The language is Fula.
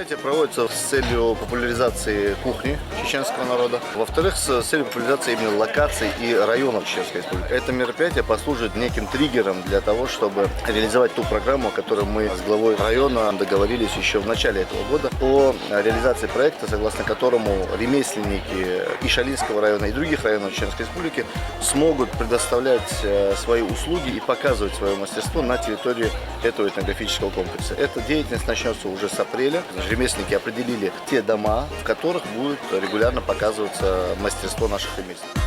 Мероприятие проводится с целью популяризации кухни чеченского народа. Во-вторых, с целью популяризации именно локаций и районов Чеченской Республики. Это мероприятие послужит неким триггером для того, чтобы реализовать ту программу, о которой мы с главой района договорились еще в начале этого года, о реализации проекта, согласно которому ремесленники и Шалинского района, и других районов Чеченской Республики смогут предоставлять свои услуги и показывать свое мастерство на территории этого этнографического комплекса. Эта деятельность начнется уже с апреля. Ремесленники определили те дома, в которых будет регулярно показываться мастерство наших ремесленников.